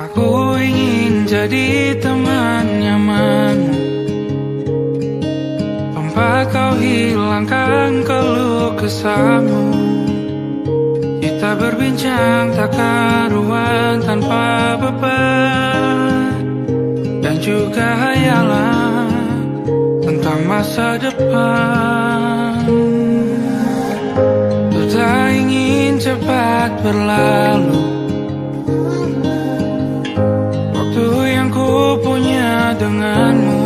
Aku ingin jadi teman nyamanmu, tempat kau hilangkan keluh kesahmu. Kita berbincang tak karuan tanpa beban, dan juga hayalan tentang masa depan. Ku tak ingin cepat berlalu waktu yang ku punya denganmu.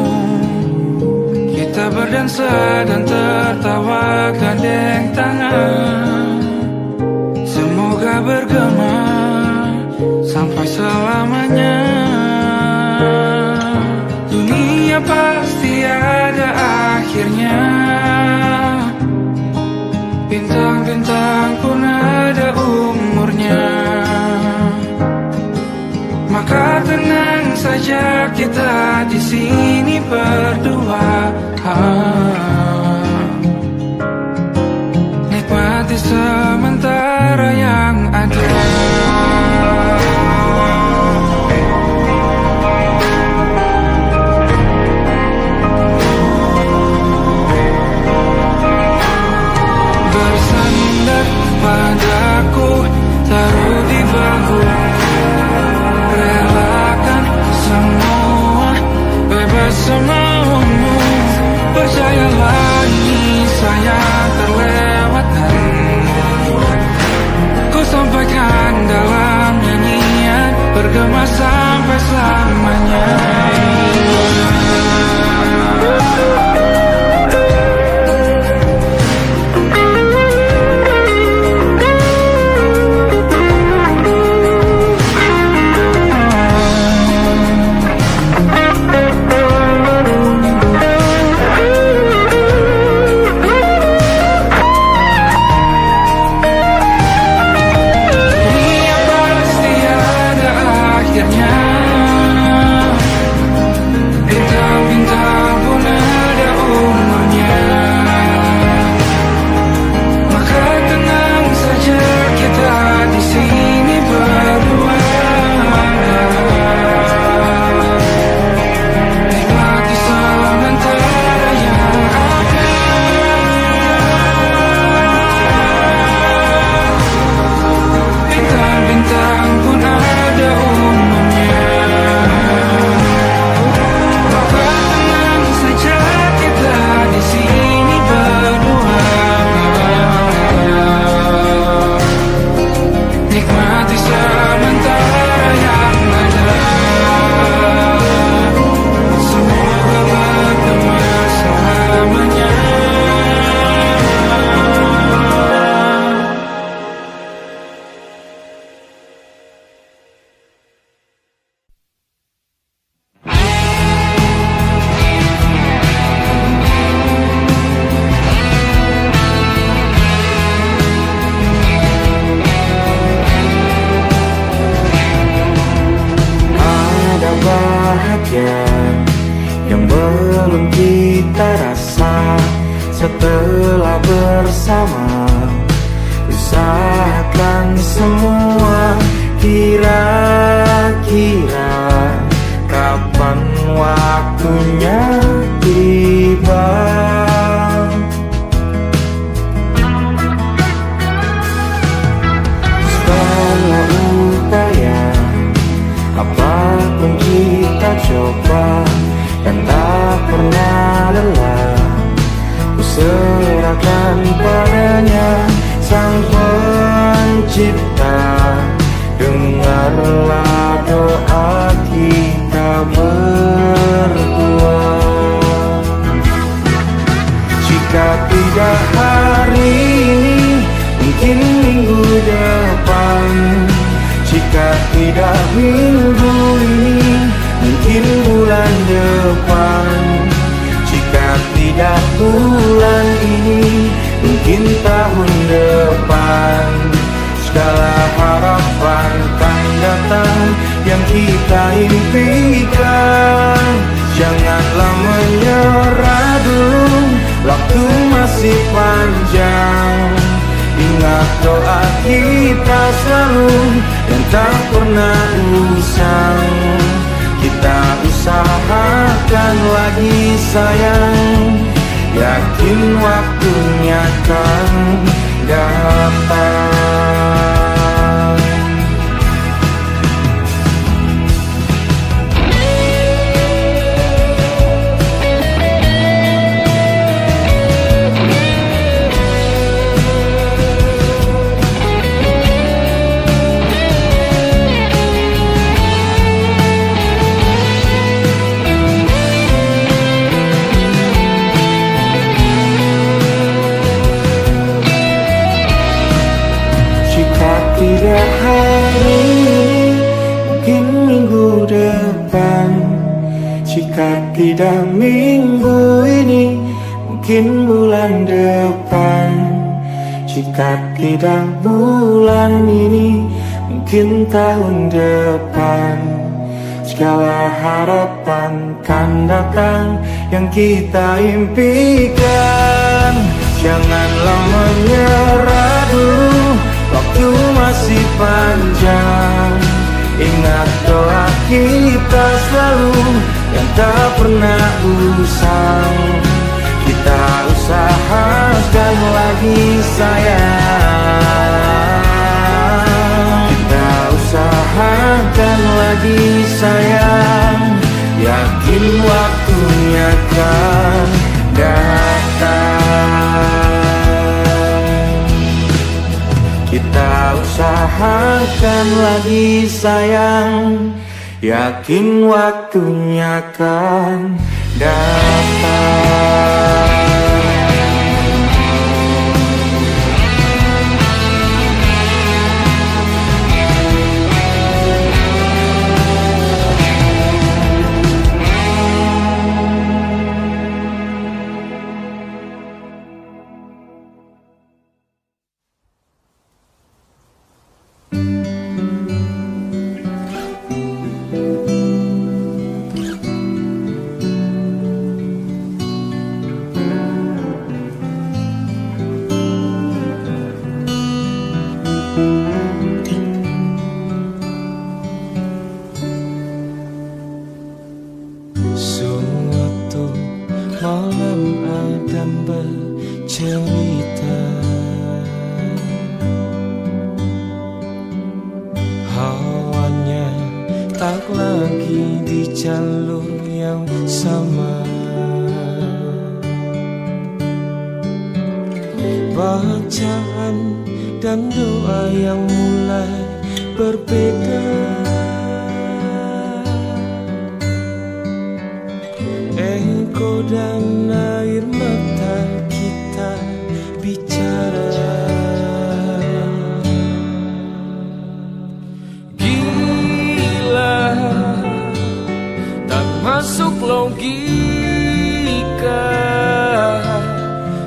Kita berdansa dan tertawa gandeng tangan, semoga bergema sampai selamanya. Dunia pasti ada akhirnya, bintang-bintang pun ada umurnya. Maka tenang saja kita di sini berdua, nikmati sementara yang ada. Bersandar padaku, taruh di bahu, relakan semua, bebas semaumu. Percayalah ini sayang terlewatkan, ku sampaikan dalam nyanyian, bergema sampai selamanya. Yang belum kita rasa setelah bersama, usahakan semua. Kira-kira kapan waktunya tiba? Setelah upaya apapun kita coba, dan tak pernah lelah, ku serahkan padanya. Sang Pencipta, dengarlah doa kita berdua. Jika tidak hari ini, mungkin minggu depan. Jika tidak minggu ini, mungkin bulan depan. Jika tidak bulan ini, mungkin tahun depan. Segala harapan kan datang yang kita impikan. Janganlah menyerah dulu, waktu masih panjang. Ingat doa kita selalu, dan tak pernah usang. Kita usahakan lagi sayang, yakin waktunya kan datang. Tidak hari ini, mungkin minggu depan. Jika tidak minggu ini, mungkin bulan depan. Jika tidak bulan ini, mungkin tahun depan. Segala harapan kan datang yang kita impikan. Janganlah menyerah dulu, waktu masih panjang. Ingat doa kita selalu yang tak pernah usang. Kita usahakan lagi sayang. Kita usahakan lagi sayang, yakin waktunya kan datang. Kita usahakan lagi sayang, yakin waktunya kan datang.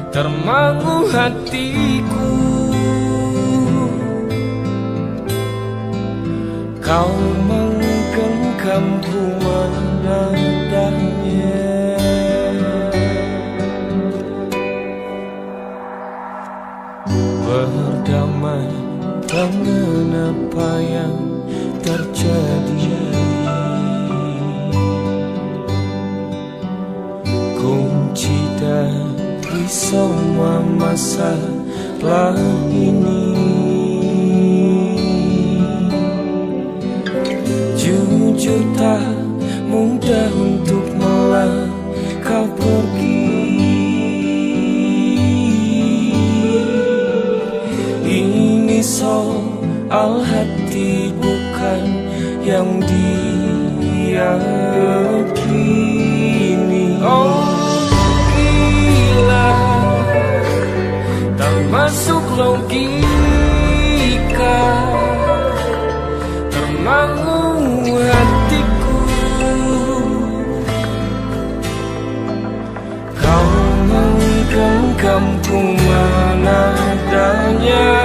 Termangu hatiku, kau menggenggamku menadanya. Berdamai dengan apa yang terjadi, kunci dari semua masalah ini. Jujur tak mudah untuk melangkah pergi. Ini soal hati bukan yang diyakini. Oh gila, tak masuk logika, termangu hatiku. Kau menggenggamku menadanya.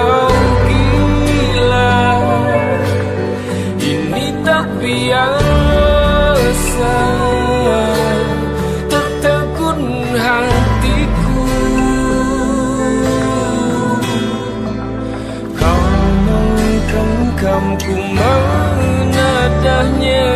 Oh gila, ini tak biasa, tertegun hatiku. diam ku menadahnya.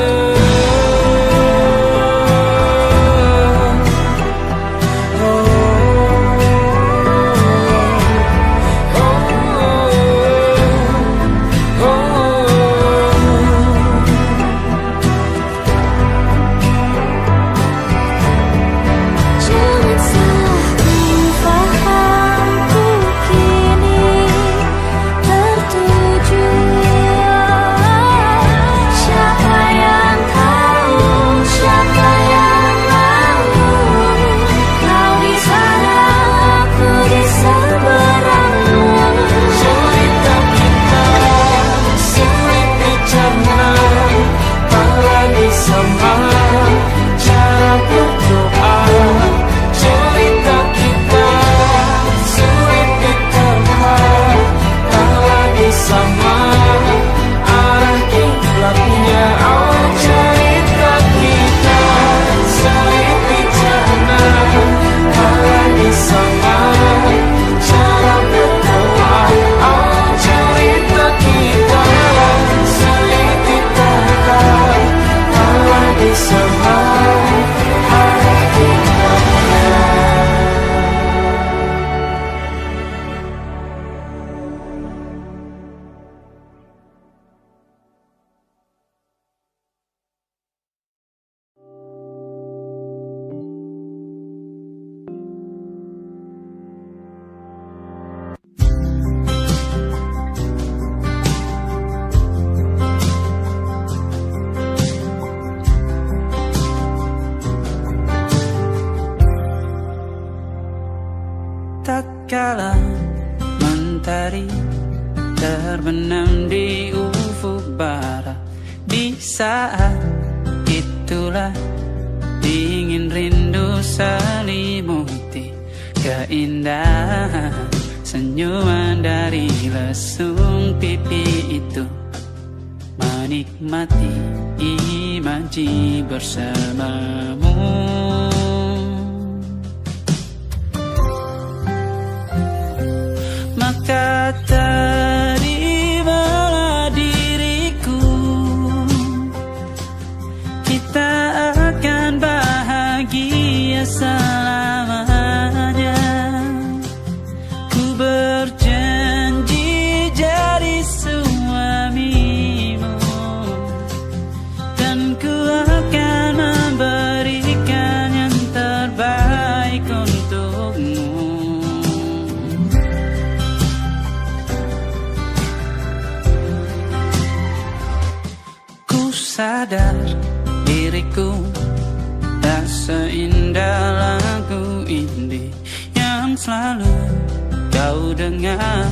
Tatkala mentari terbenam di ufuk barat, di saat itulah dingin rindu selimuti keindahan senyuman dari lesung pipi itu, menikmati imaji bersamamu. Maka terimalah diriku, kita akan bahagia selamanya. Ku berjanji jadi suamimu, dan ku akan memberikan yang terbaik untukmu. Sadar diriku tak seindah lagu indie yang selalu kau dengar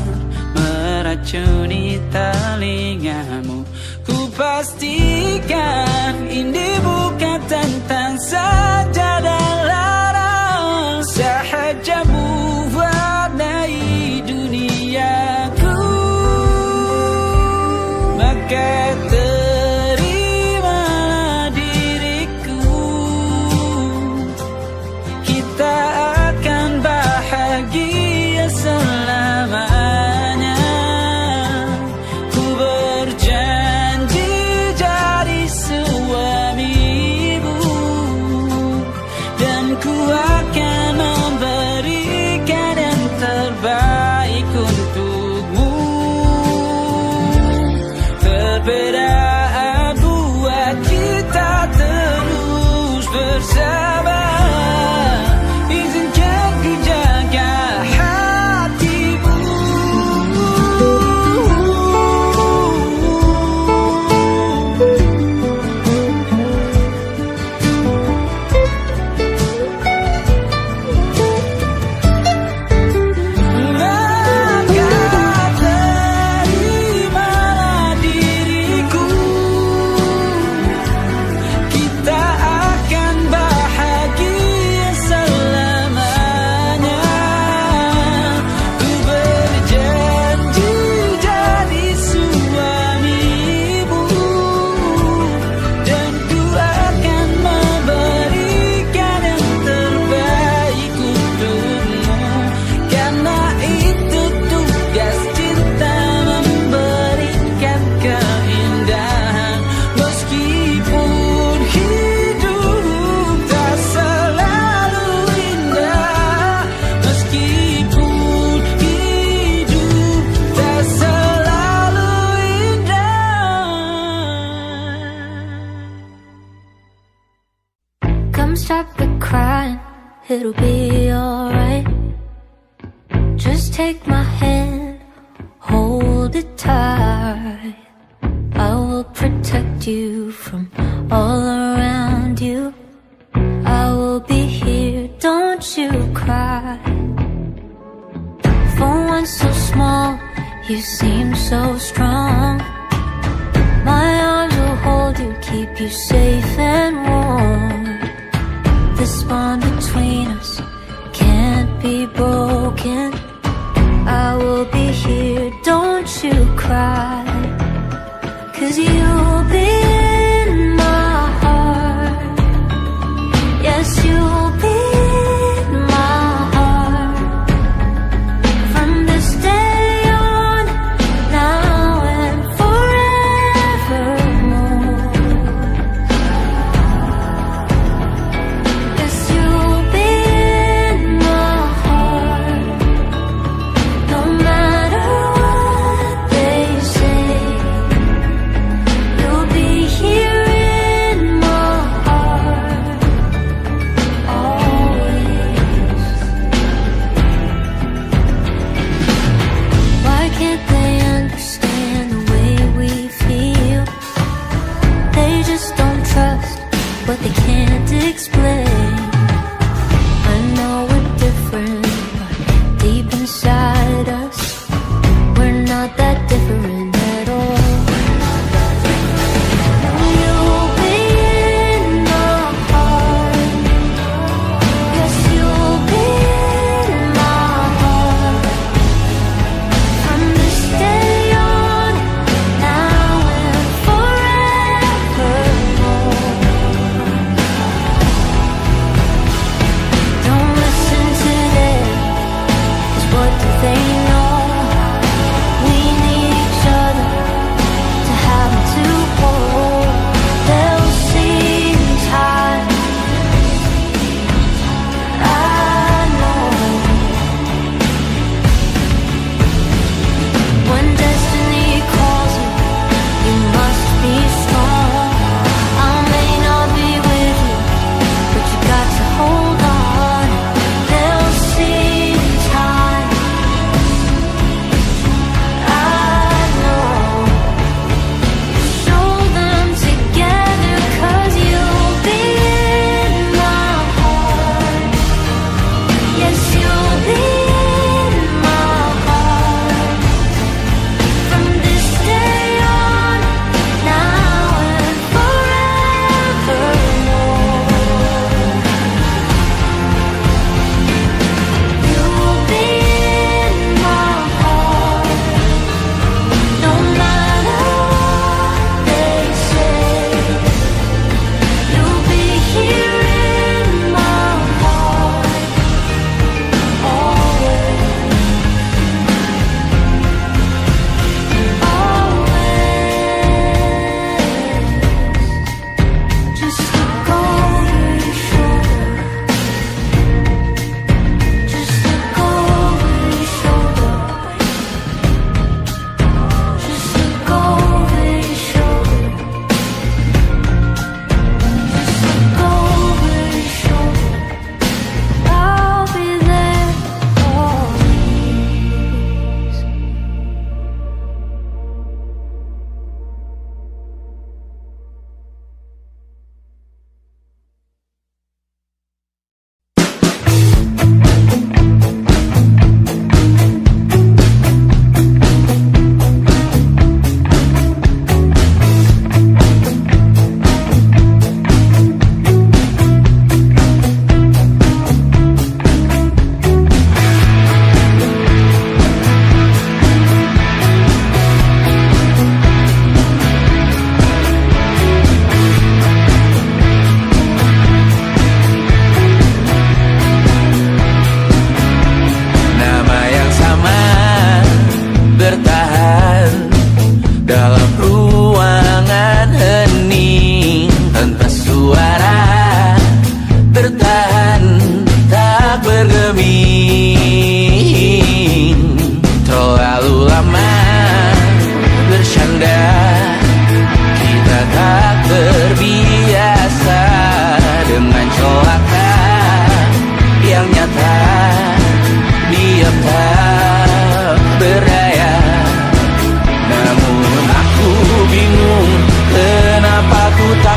meracuni telingamu. Ku pastikan indie bukan tentang saja dan larang, sahaja mewarnai duniaku. Maka selamanya. Ku berjanji jadi suami it'll be alright. Just take my hand, hold it tight. I will protect you from all around you. I will be here, don't you cry. For one so small, you seem so strong. My arms will hold you, keep you safe and warm. This bond between us can't be broken. I will be here, don't you cry. 'Cause you'll be in my heart. Yes, you'll be in my heart. From this day on, now and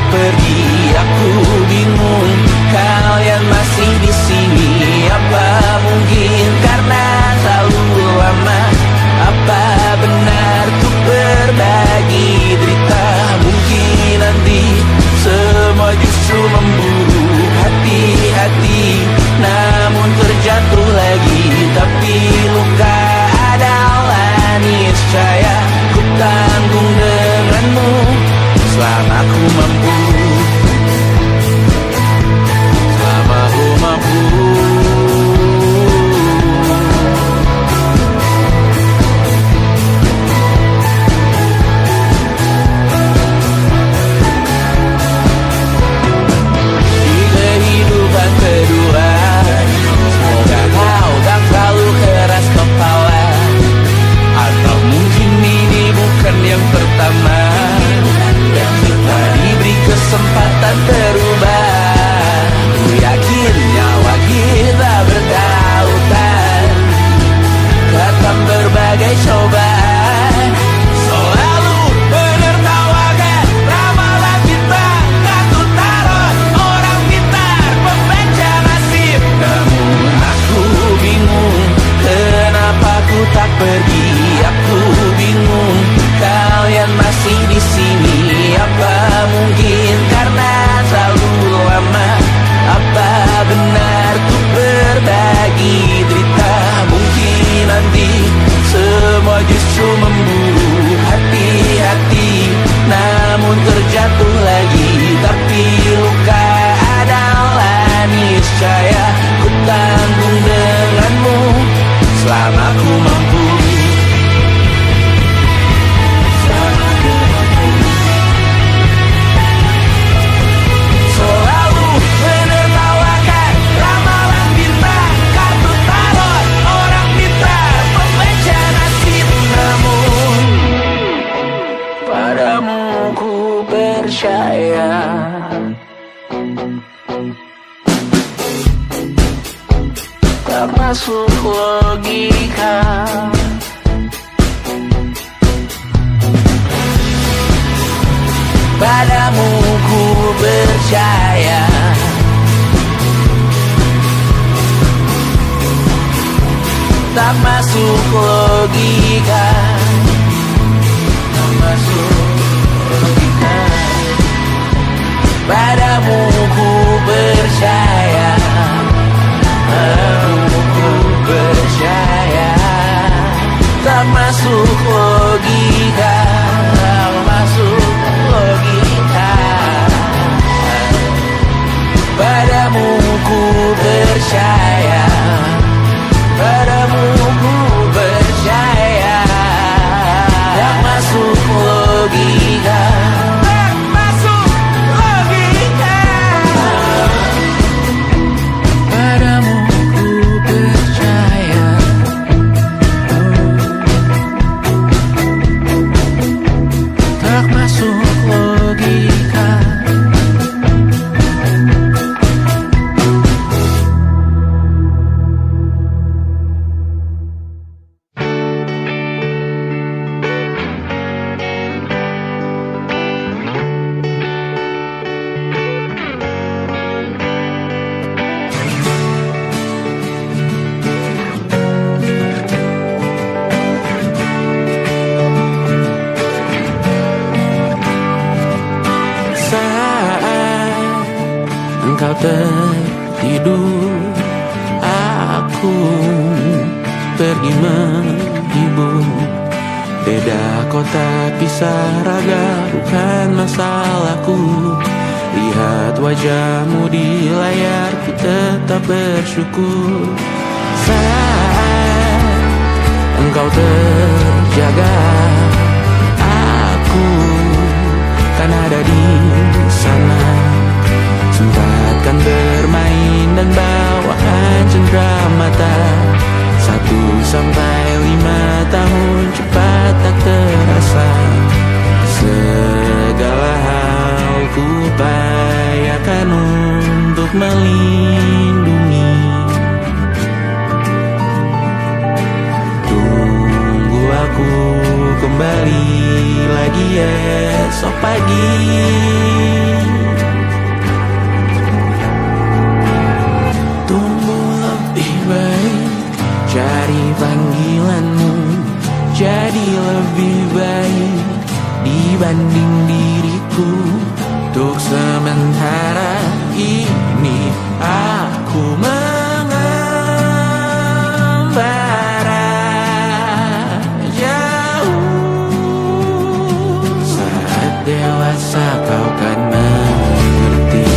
pergi. Aku bingung, kalian masih di sini. Apa mungkin karena terlalu lama? Apa benar ku berbagi derita? Mungkin nanti semua justru memburu hati-hati, namun terjatuh lagi. Tapi luka adalah niscaya ku tanggung denganmu selama ku mampu. Selama ku mampu. Di kehidupan kedua, semoga kau tak terlalu keras kepala. Atau mungkin ini bukan yang pertama yang kita diberi kesempatan berubah. Ku yakin nyawa kita bertautan, datang berbagai cobaan, selalu menertawakan ramalan kita. Kartu tarot orang pintar membaca nasib. Namun aku bingung, kenapa ku tak pergi. Aku bingung, kalian masih di sini. Apa mungkin karena terlalu lama? Apa benar ku berbagi derita? Mungkin nanti semua justru memburu hati-hati, namun terjatuh lagi. Tapi luka adalah niscaya ku tanggung denganmu selama ku mampu. Selalu menertawakan ramalan bintang, kartu tarot orang pintar membaca nasib. Namun padamu ku percaya, tak masuk logika. Padamu ku percaya, tak masuk logika. Tak masuk logika. Padamu ku percaya, padamu ku percaya, tak masuk logika. Tak masuk logika. Padamu ku percaya, padamu ku percaya, tak masuk logika. Tak masuk logika. Padamu ku percaya, tak masuk logika. Engkau tertidur, aku pergi menghibur. Beda kota pisah raga bukan masalahku. Lihat wajahmu di layar, ku tetap bersyukur. Saat engkau terjaga, aku kan ada di sana. Sempatkan bermain dan bawaan cenderamata. 1-5 tahun cepat tak terasa. Segala hal ku upayakan untuk melindungi. Tunggu aku kembali lagi esok pagi. dibanding diriku. Untuk sementara ini aku mengembara jauh. Saat dewasa kau kan mengerti.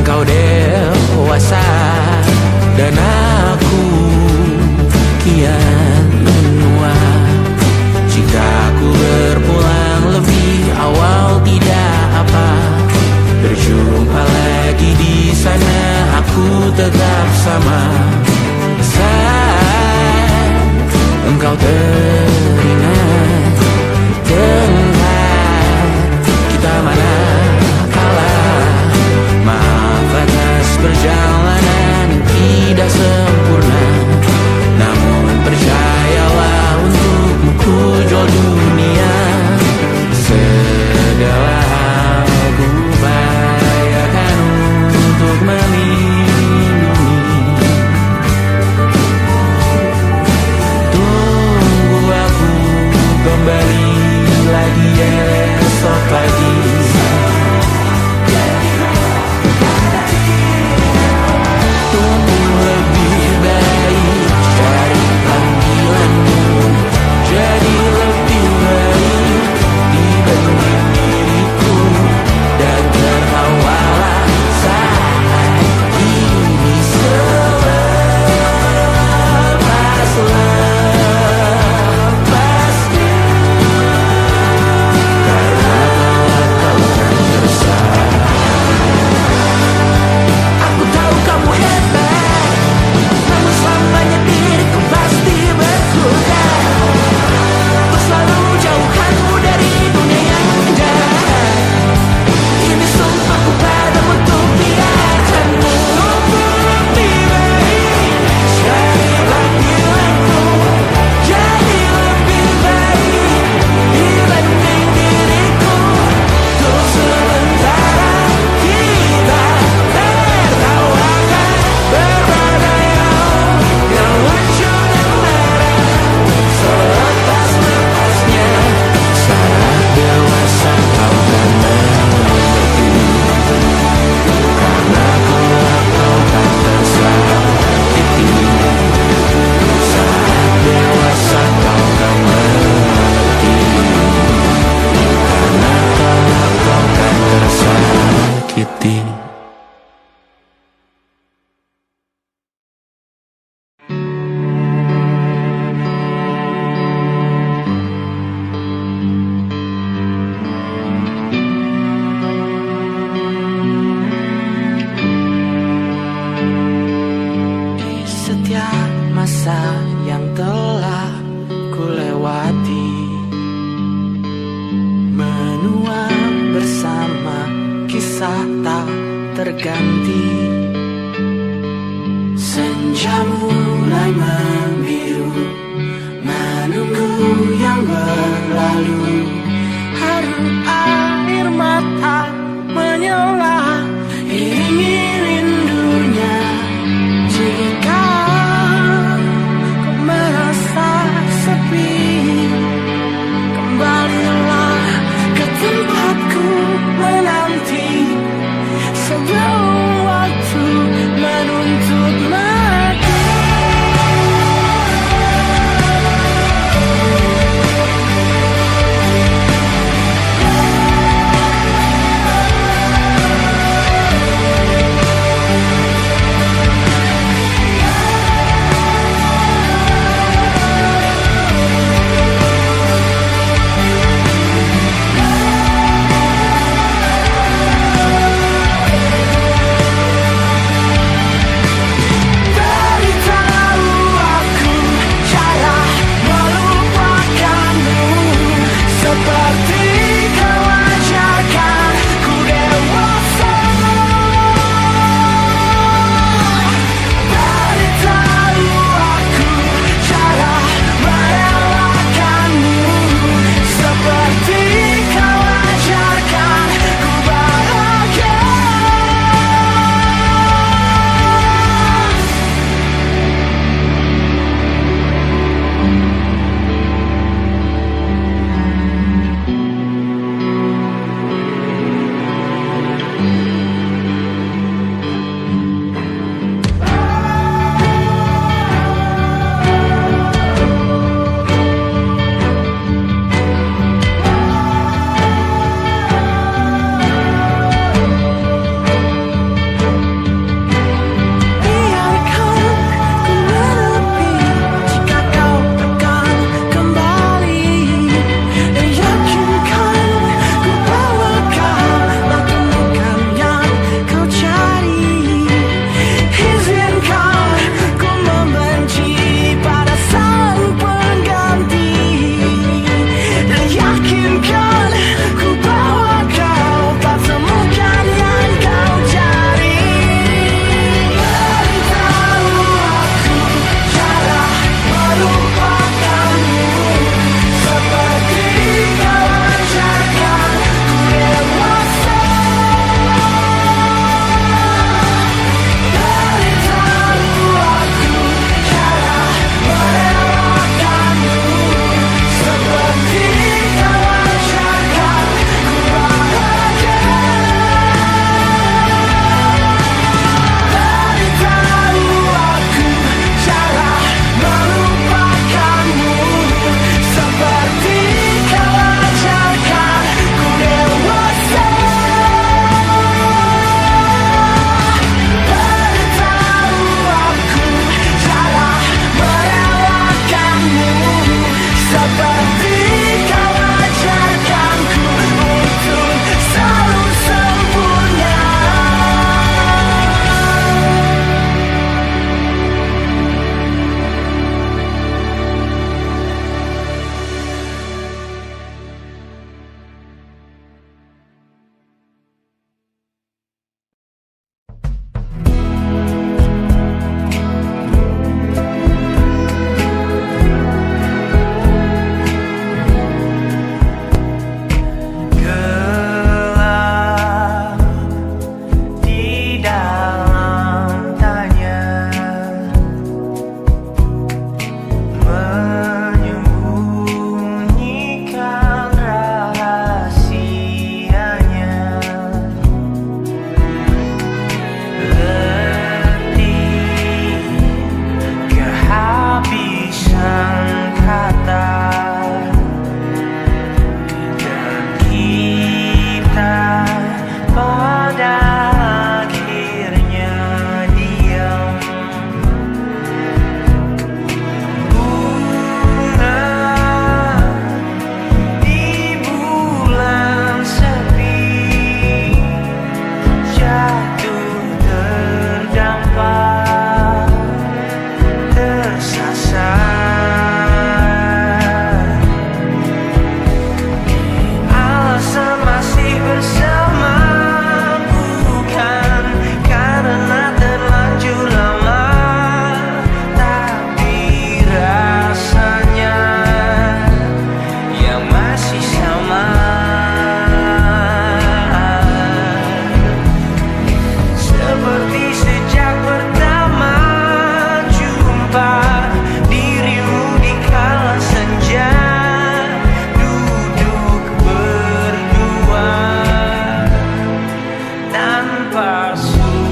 Engkau dewasa dan aku kian menua. Jika aku berpulang lebih awal tidak apa, berjumpa lagi di sana aku tetap sama. Saat engkau teringat tengah kita mana perjalanan tidak sempurna, namun percayalah untukmu ku jual dunia. Segala hal ku upayakan untuk melindungi. Tunggu aku kembali lagi esok pagi. Jadi lebih baik dibanding diriku, dan tertawalah saat ini selepas-lepasnya. Karena kau kan bersama. Aku tahu kamu hebat, namun selamanya diriku pasti berkurang. Selalu jauhkanmu dari dunia yang indah. Ini sumpahku padamu untuk biarkanmu lebih baik. Jadi panggilanku, jadi lebih baik dibanding diriku. Untuk sementara kita tertawakan berbagai hal yang lucu dan marah. Selepas-lepasnya, saat dewasa kau kan mengerti. Karena kelak kau kan tersakiti. Saat dewasa kau kan mengerti. Karena kelak kau kan tersakiti. Setiap masa yang telah ku lewati, menua bersama kisah tak terganti. Senja mulai membiru, menunggu yang berlalu. Haru air mata menyela, iringi rindunya. Jika kau merasa sepi, kembalilah ke tempatku menanti. Sebelum waktu menuntut mati. tanpa suara.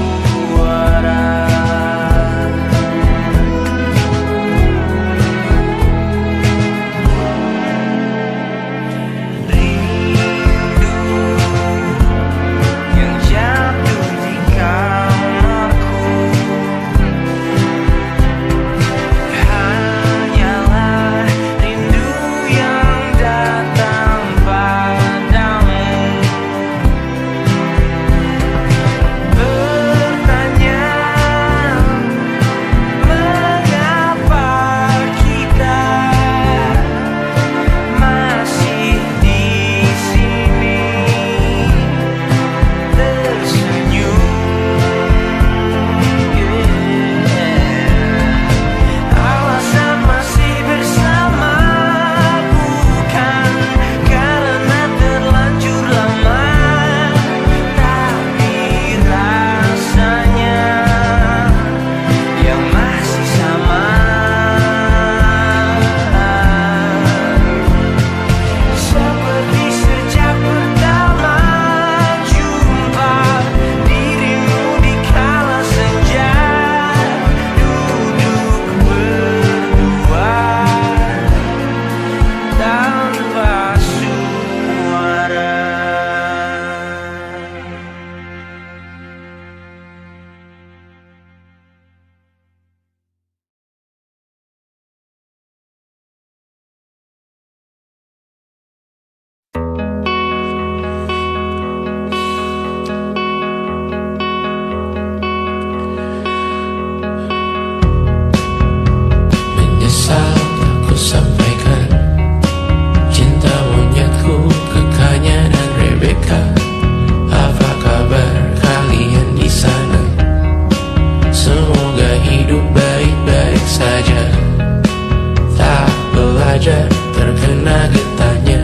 Terkena getahnya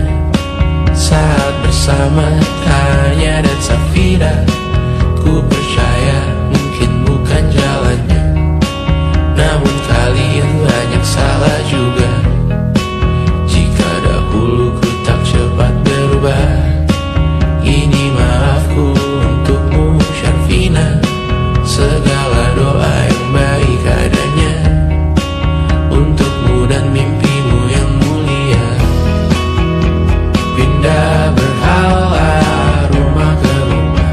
saat bersama Tanya dan Safira. Ku percaya mungkin bukan jalannya, namun kalian banyak salah juga. Jika dahulu ku tak cepat berubah, ini maafku untukmu Syarfina. Segala doa yang baik adanya untukmu dan mimpimu yang mulia. Pindah berhala rumah ke rumah,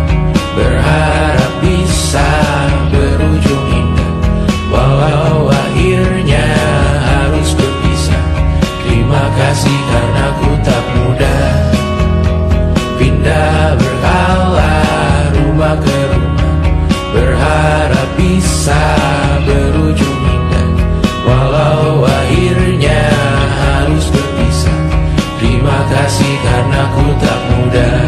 berharap bisa berujung indah. Walau akhirnya harus berpisah, terima kasih karena ku tak mudah. Pindah berhala rumah ke rumah, berharap bisa berujung indah. Walau akhirnya harus berpisah, terima kasih karena ku tak mudah.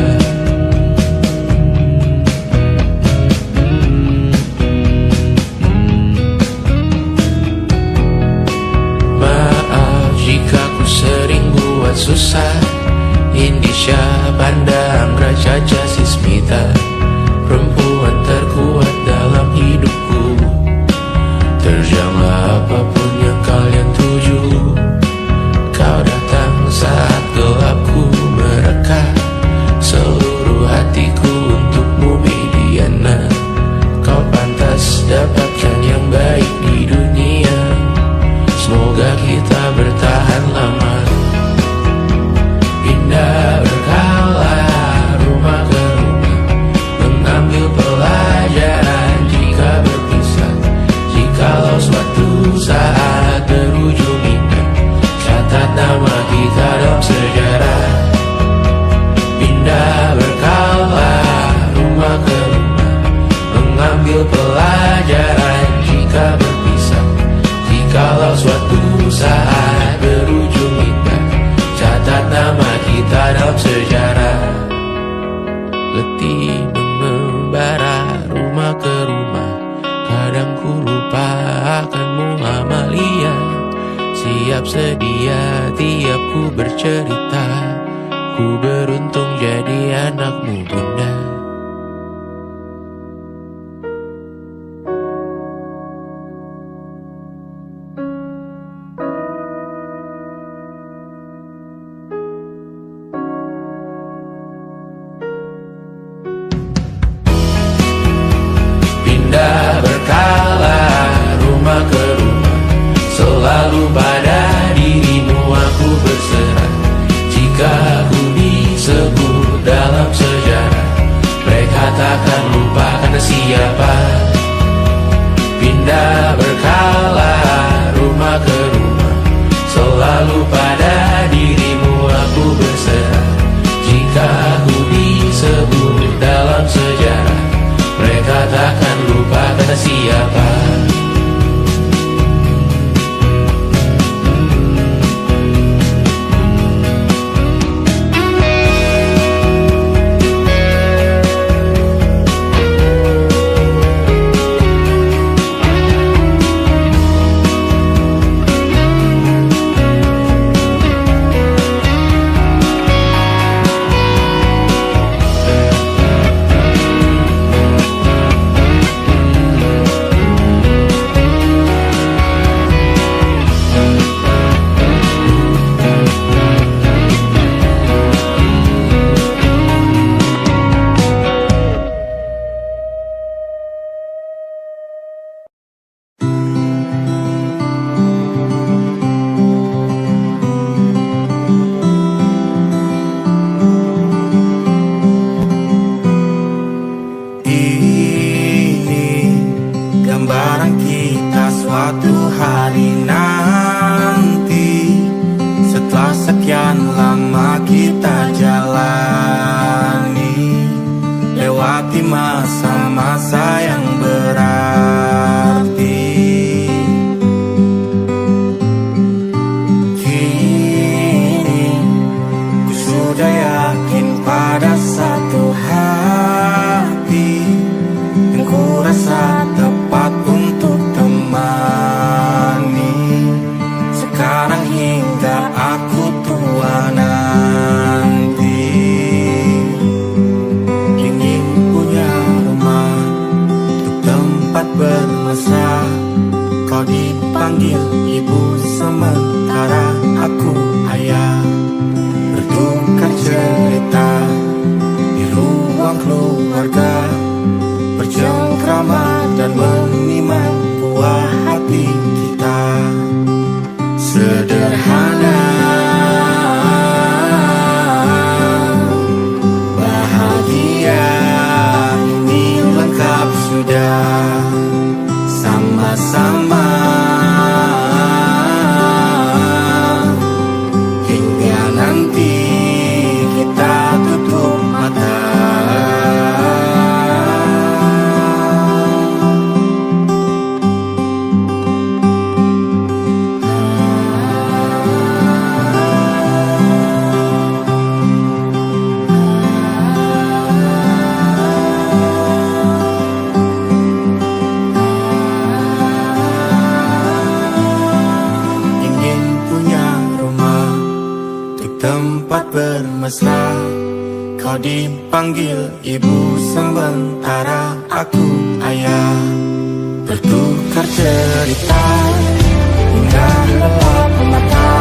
Maaf jika ku sering buat susah. Indisha pandang Raja Jasismita, perempuan terkuat dalam hidupku. Terjanglah apapun yang kalian tuju. Kau datang saat gelapku mereka, seluruh hatiku untukmu Mediana. Kau pantas dapatkan yang baik di dunia. Semoga kita bertahan lama. Pindah berkala rumah ke rumah, mengambil pelajaran jika berpisah. Jikalau suatu saat berujung indah, catat nama kita dalam sejarah. Pindah berkala rumah ke rumah, mengambil pelajaran jika berpisah. Jikalau suatu saat berujung indah, catat nama kita dalam sejarah. Letih mengembara rumah ke rumah, kadang ku lupa akanmu Amalia. Siap sedia tiap ku bercerita, ku beruntung jadi anakmu bunda. Pindah berkala rumah ke rumah, selalu pada dirimu aku berserah. Jika ku disebut dalam sejarah, mereka takkan lupa kata siapa. Pindah berkala rumah ke rumah, selalu pada dirimu aku berserah. Jika ku disebut dalam sejarah, mereka takkan lupa kata siapa. Dipanggil ibu sementara aku ayah, bertukar cerita hingga lelap mata.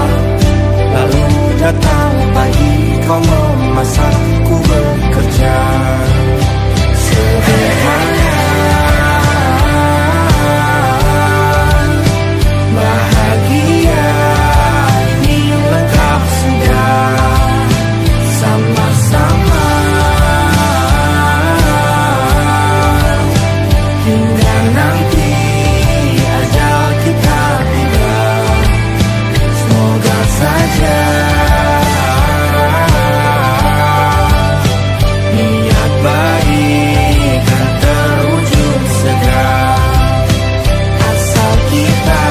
Lalu datang pagi kau memasak, ku bekerja sederhana. Bahagia ini lengkap sudah, sama-sama hingga nanti ajal kita tiba. Semoga saja niat baik kan terwujud segera, asal kita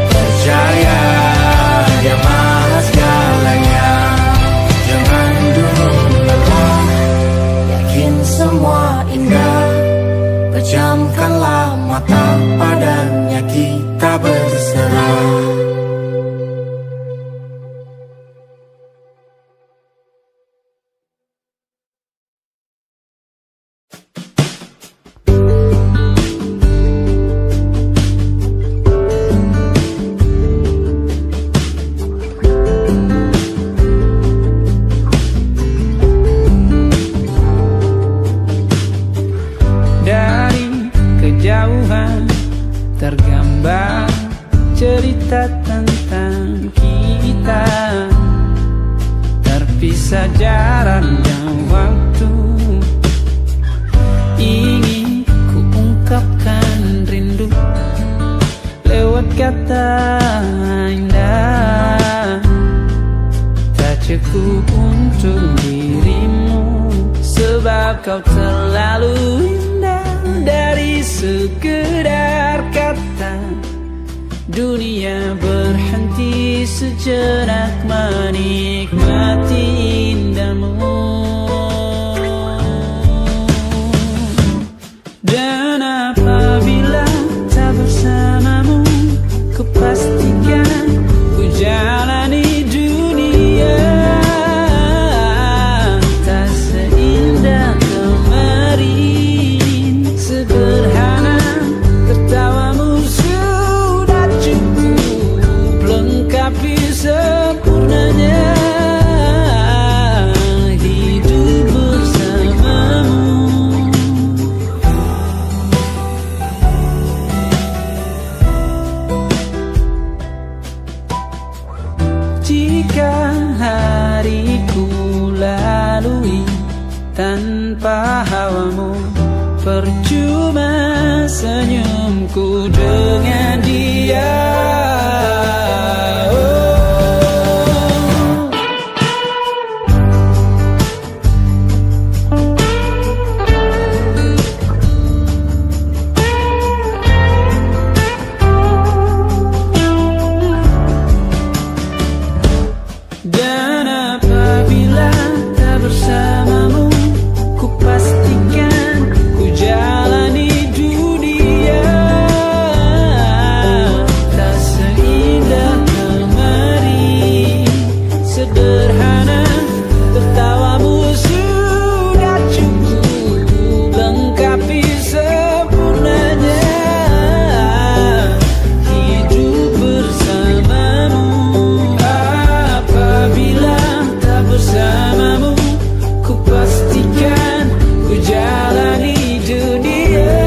percaya Dia Maha segalanya. Jangan dulu lelah, yakin semua indah. Pejamkanlah mata, padanya kita berserah. Sebab kau terlalu indah dari sekedar kata. Dunia berhenti sejenak menikmati indahmu. Dan apabila tak bersamamu, ku pastikan ku jalani dunia tak seindah kemarin. Sederhana tertawamu sudah cukup lengkapi sempurnanya hidup bersamamu. Jika hariku lalui tanpa hawamu, percuma senyumku dengan dia. Dan apabila tak bersamamu, ku pastikan ku jalani dunia tak seindah kemarin. Sederhana tertawamu sudah cukup lengkapi sempurnanya hidup bersamamu. Apabila tak bersamamu, ku pastikan ku jalani dunia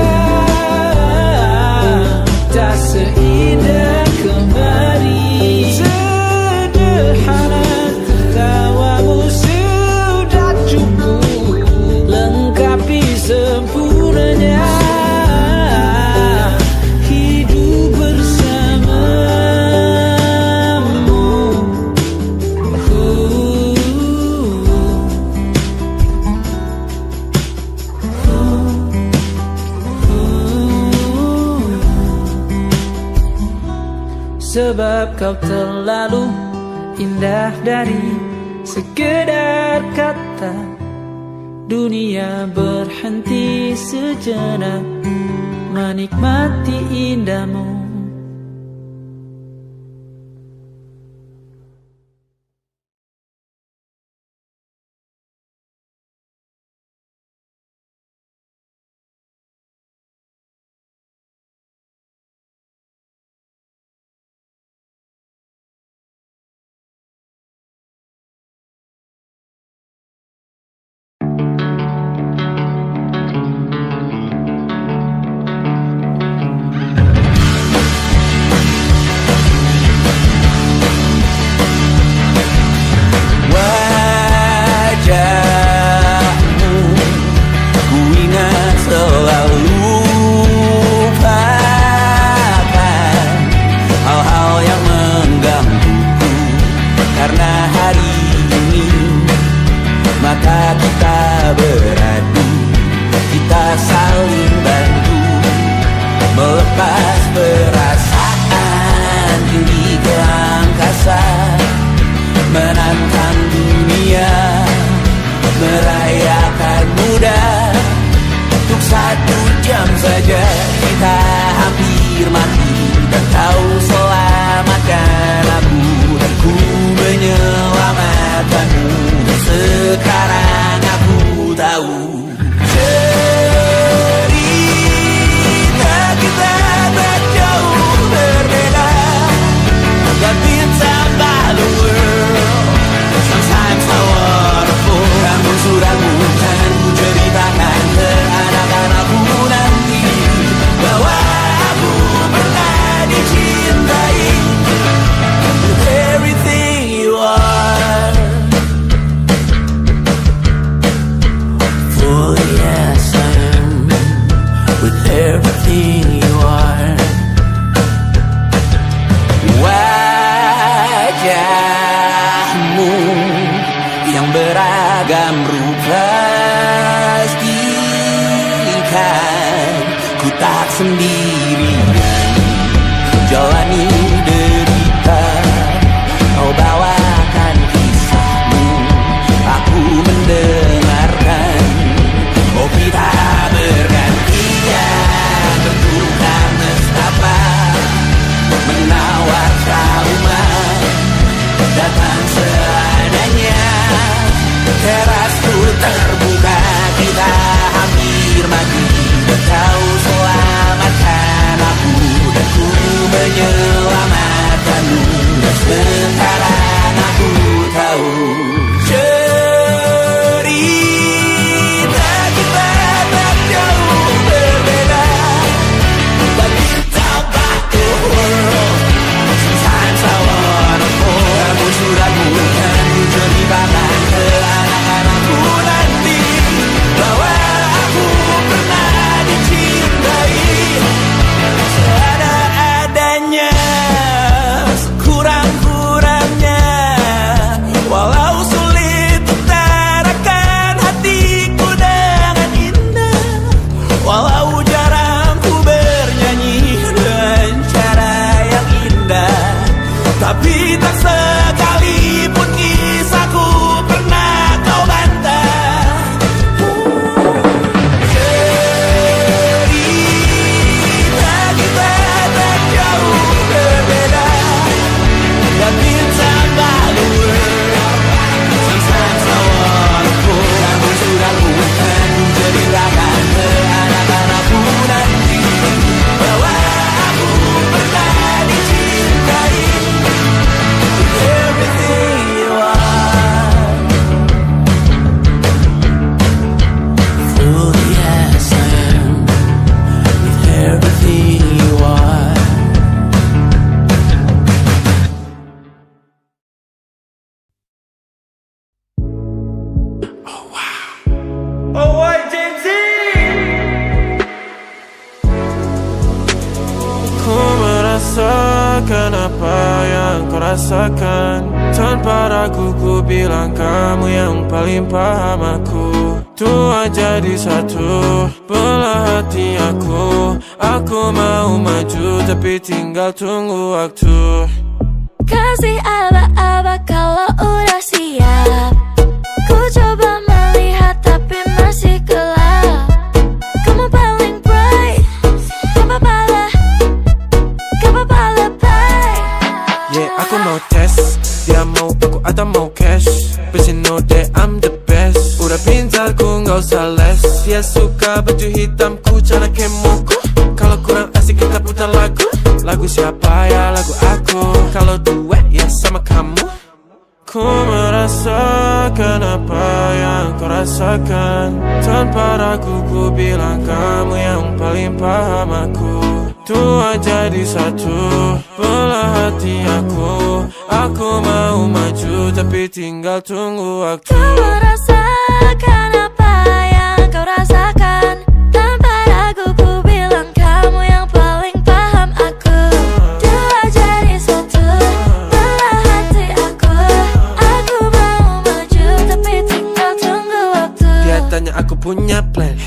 tak seindah kemarin. Sederhana tertawamu sudah cukup lengkapi sempurnanya hidup bersamamu. Sebab kau terlalu indah dari sekedar kata. Dunia berhenti sejenak menikmati indahmu. Wajahmu ku ingat selalu, lupakan hal-hal yang menggangguku. Karena hari ini maka kita beradu, kita saling bantu melepas perasaan tinggi ke angkasa, menantang dunia, merayakan muda. Untuk 1 jam saja kita hampir mati, dan kau selamatkan aku, dan ku menyelamatkanmu. Sekarang aku tahu cerita kita tak jauh berbeda. But inside by the world, sometimes so wonderful. Namun suratmu kan ku ceritakan ke anak-anakku nanti bahwa aku pernah dicintai. sendirian jalani derita. Kau bawakan kisahmu, aku mendengarkan. Oh kita bergantian bertukar nestapa, menawar trauma datang seadanya. Terasku terbuka, kita hampir mati. Kau selamatkan aku dan ku menyelamatkanmu. Dan sekarang aku tahu cerita kita tak jauh berbeda. But you talk about the world, sometimes I wanna fall. Kamu sudah bukan ku ceritakan ke anak-anakku nanti bahwa aku pernah dicintai seada-adanya, sekurang-kurangnya. Walau sulit utarakan hatiku dengan indah, walau jarang ku bernyanyi dengan cara yang indah, tapi tak sekalipun kisahku pernah kau bantah. Cerita kita tak jauh berbeda, but it's about the world. Sometimes I wanna fall. Kamu sudah bukan ceritakan ke anak-anakku nanti bahwa aku pernah dicintai. Everything you are, fully as I am, with everything you are. Oh, YJT. Ku merasakan apa yang kau rasakan. Tanpa ragu ku bilang kamu yang paling paham aku. Tua jadi satu, belah hati aku. Aku mau maju tapi tinggal tunggu waktu. Kasih aba-aba kalau udah siap. Ku coba melihat tapi masih gelap. Kamu paling bright, gak apa-apa lebay. Yeah, aku mau tes, dia mau aku atau mau cash. But you know that I'm the best. Udah pintar ku gak usah les. Dia suka baju hitamku, cara kemoku. Kalau kurang asik kita putar lagu. Lagu siapa ya? Lagu aku. Kalau duet ya sama kamu. Ku merasakan apa yang kau rasakan. Tanpa ragu ku bilang kamu yang paling paham aku. Tua jadi satu, belah hati aku. Aku mau maju tapi tinggal tunggu waktu. Kau merasakan apa yang kau rasakan. Tanpa ragu ku bilang kamu yang paling paham aku. Dua jadi satu, belah hati aku. Aku mau maju tapi tinggal tunggu waktu. Dia tanya aku punya plan,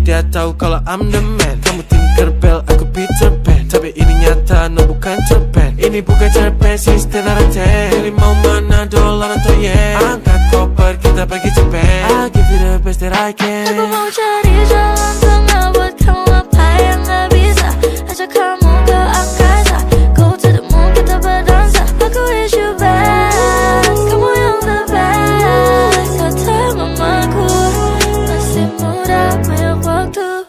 dia tahu kalau I'm the man. Kamu Tinkerbell, aku Peter Pan. Tapi ini nyata, no bukan cerpen. Ini bukan cerpen, sistem narate. Pilih mau mana, dolar atau yen. Angkat koper, kita pergi Japan. I'll give you the best that I can. Aku mau cari jalan tengah buat kamu apa yang gak bisa. Ajak kamu ke angkasa, go to the moon, kita berdansa. Aku wish you best, kamu yang the best. Kata mamaku, masih muda banyak waktu.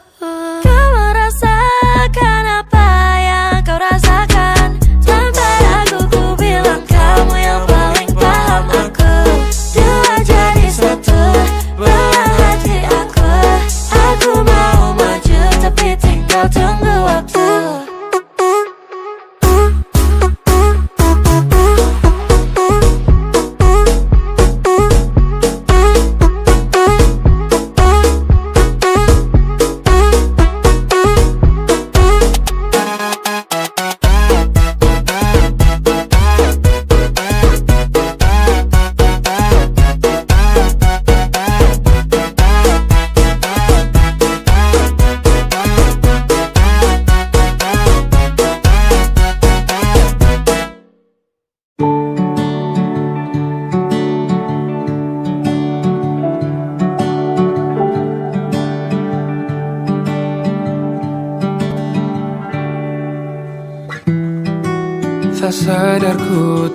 Kau merasakan apa yang kau rasakan. Tanpa ragu ku bilang kamu yang paling paham aku. Dua jadi satu, belah hati aku. tak sadar ku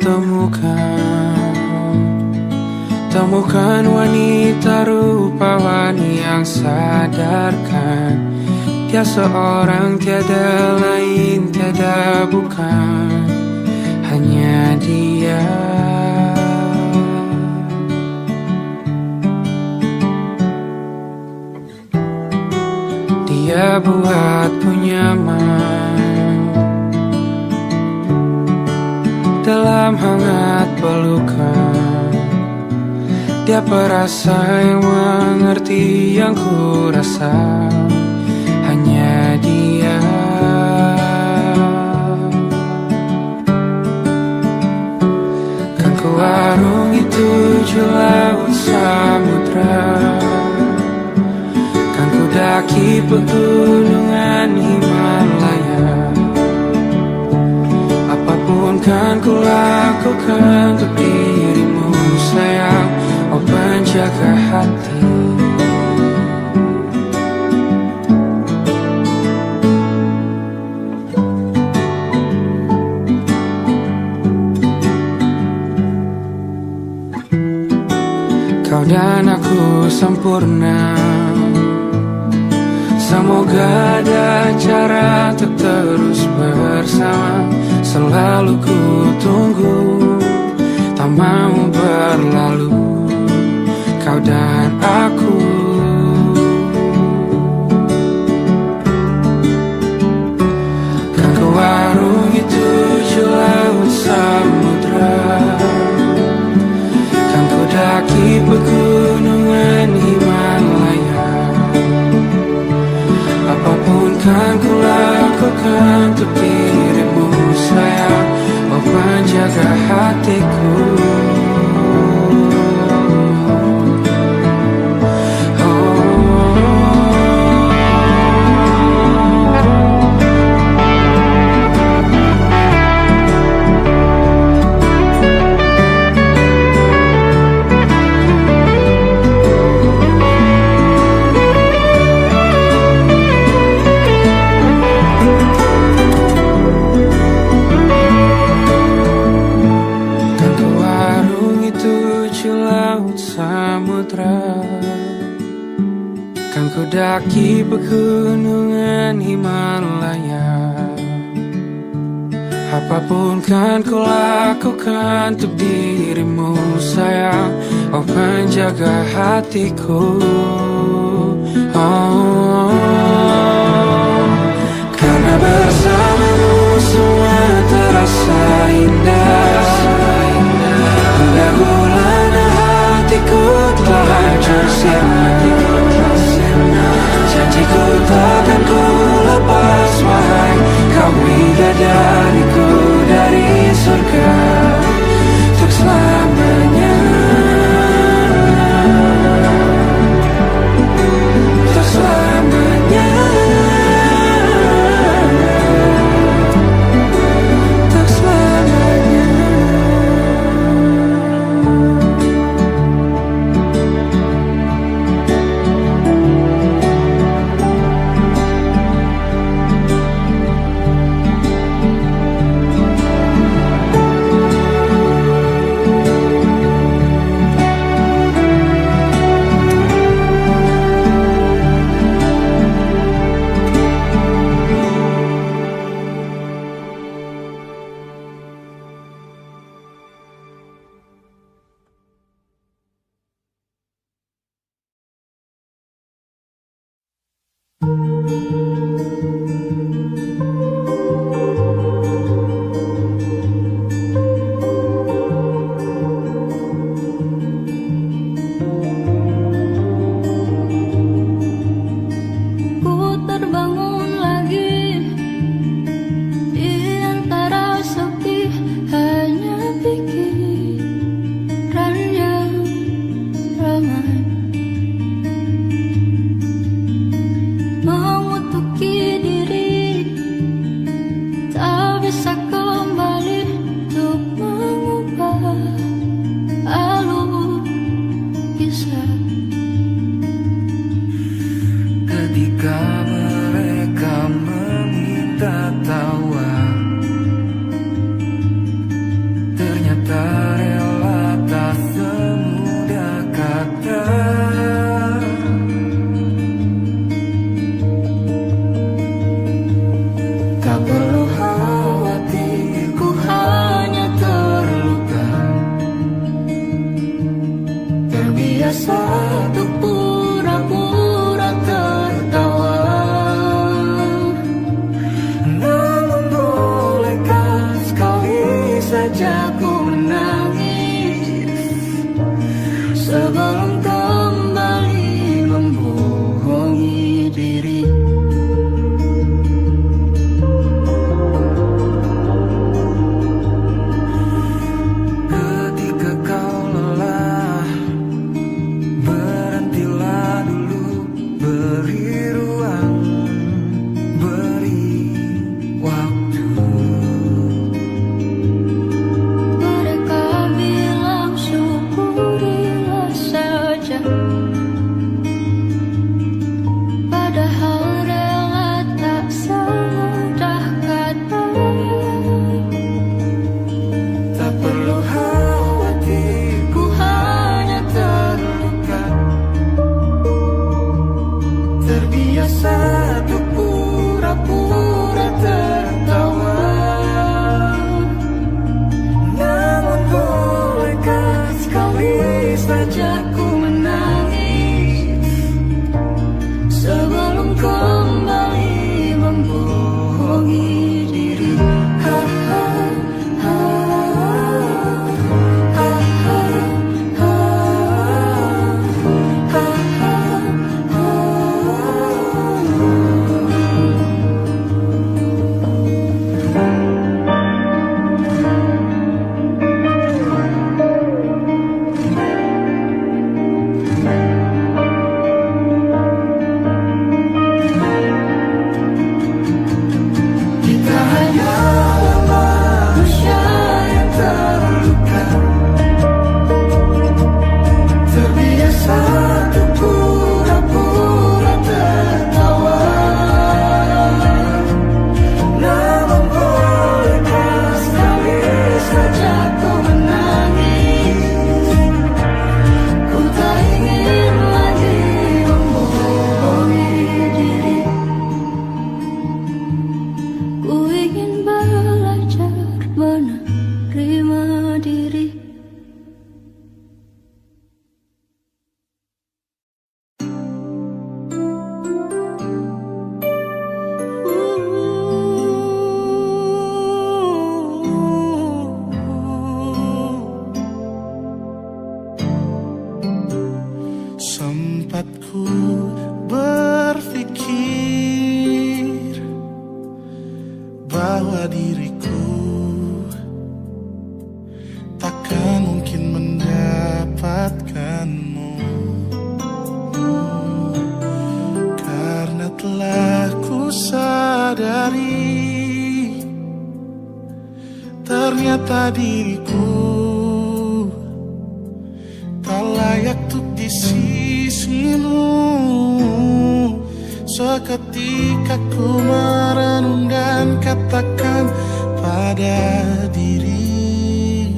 temukan wanita rupawan yang sadarkan dia seorang, tiada lain, tiada bukan, hanya dia. Dia buatku nyaman dalam hangat pelukan. Dia perasa yang mengerti yang ku rasa, hanya dia. Kan ku arungi 7 laut samudra, kan ku daki pegunungan Himalaya. Apapun kan ku lakukan untuk dirimu sayang, oh penjaga hati. Kau dan aku sempurna, semoga ada cara untuk terus bersama. Selalu ku tunggu, tak mau berlalu, kau dan aku. Kan ku arungi 7 laut samudra, kan ku daki pegunungan Himalaya. Apapun kan ku lakukan untuk dirimu sayang, oh penjaga hatiku. Kan ku daki pegunungan Himalaya. Apapun kan ku lakukan untuk dirimu sayang, oh penjaga hatiku. Oh, karena bersamamu semua terasa indah. Gula-gulana hatiku telah hancur sia-sia. Janjiku takkan ku lepas, wahai kau bidadariku dari surga untuk selamanya, untuk selamanya, untuk selamanya. Mau untuk berpikir bahwa diriku takkan mungkin mendapatkanmu, karena telah ku sadari ternyata diriku tak layak untuk di sisimu. Seketika ku merenung dan katakan pada diri,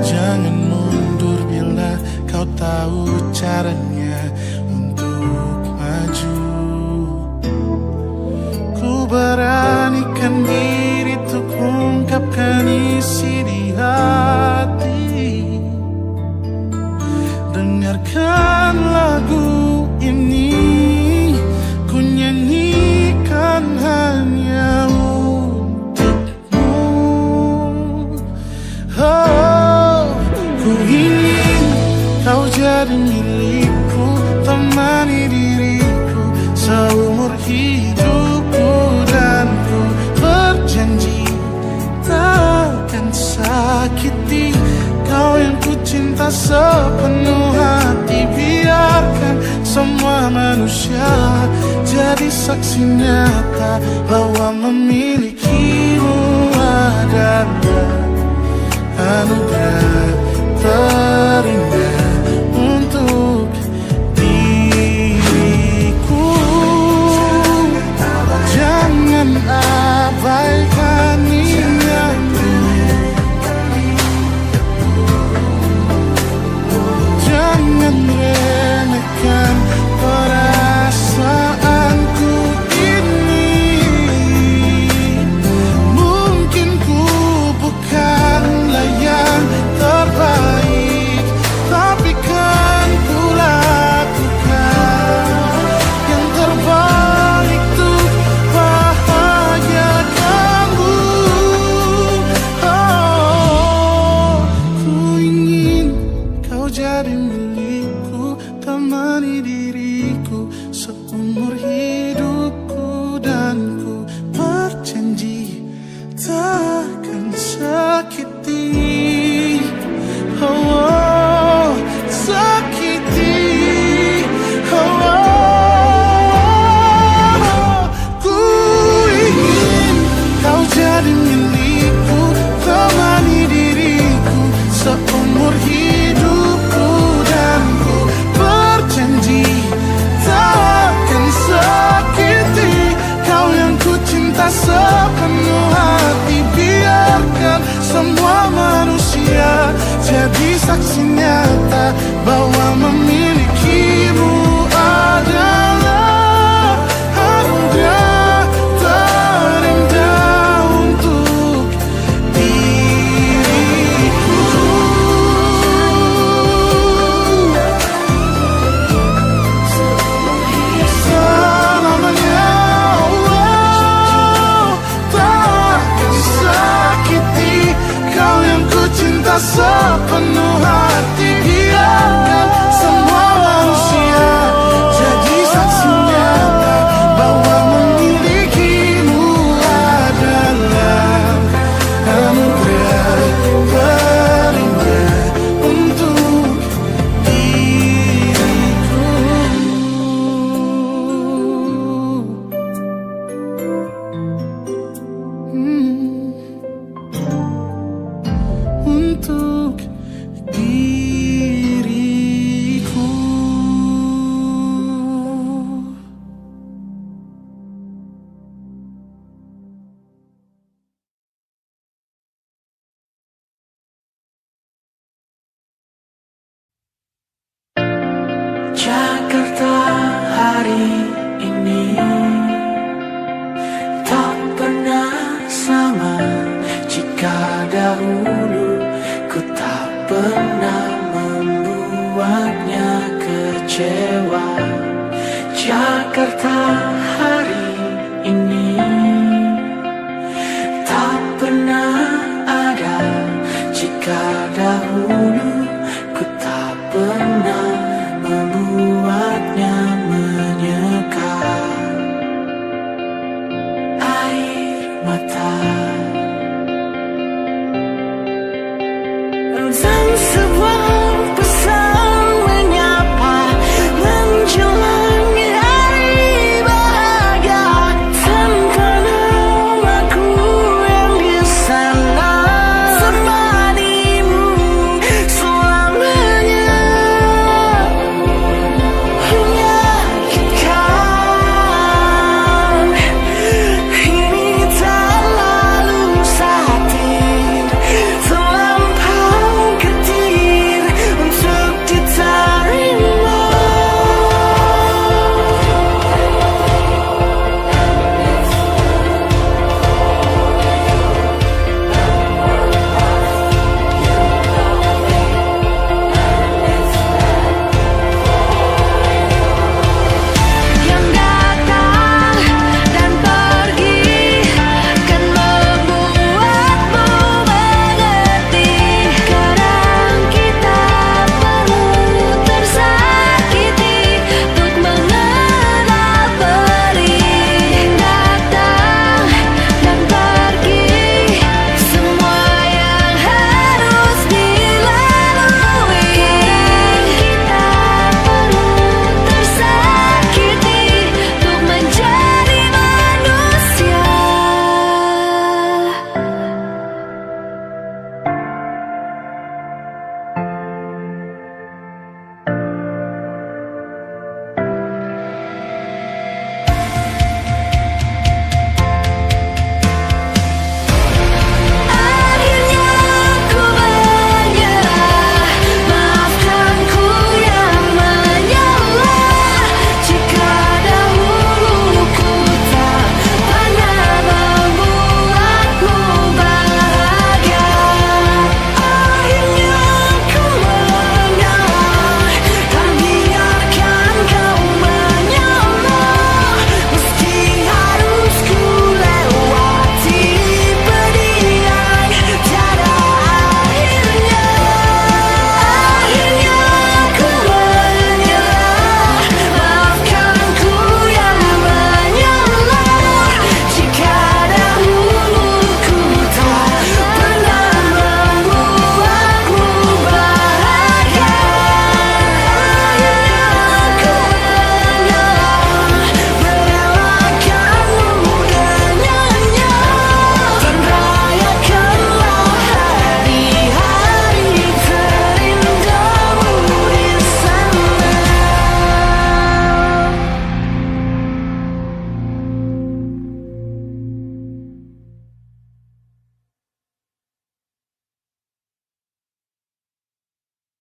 jangan mundur bila kau tahu caranya untuk maju. Ku beranikan diri untuk ungkapkan isi di hati. Dengarkan lagu ini, ku nyanyikan hanya untukmu. Oh, ku ingin kau jadi milikku, temani diriku seumur hidupku, dan ku berjanji takkan sakiti kau yang ku cinta sepenuh hati. Biarkan semua manusia jadi saksi nyata bahwa memilikimu adalah anugerah terindah untuk diriku. Jangan abaikan niatku, jangan remehkan perasaanku ini. Mungkin ku bukanlah yang terbaik, tapi kan ku lakukan yang terbaik untuk bahagiakanmu. Oh, ku ingin kau jadi milikku, temani diriku seumur hidupku, dan ku berjanji takkan sakiti, oh, sakiti, oh. Ku ingin kau jadi milikku, temani diriku seumur hidupku, dan ku berjanji takkan sakiti kau yang ku cinta sepenuh hati. Biarkan semua manusia jadi saksi nyata bahwa memilikimu adalah anugerah terindah untuk diriku. Selamanya, oh, takkan sakiti kau yang ku cinta sepenuh hati. Biarkan semua manusia jadi saksi nyata bahwa memilikimu adalah anugerah terindah untuk diriku. Untuk diriku. Jakarta hari ini tak pernah sama. Jika dahulu ku tak pernah membuatnya kecewa, Jakarta hari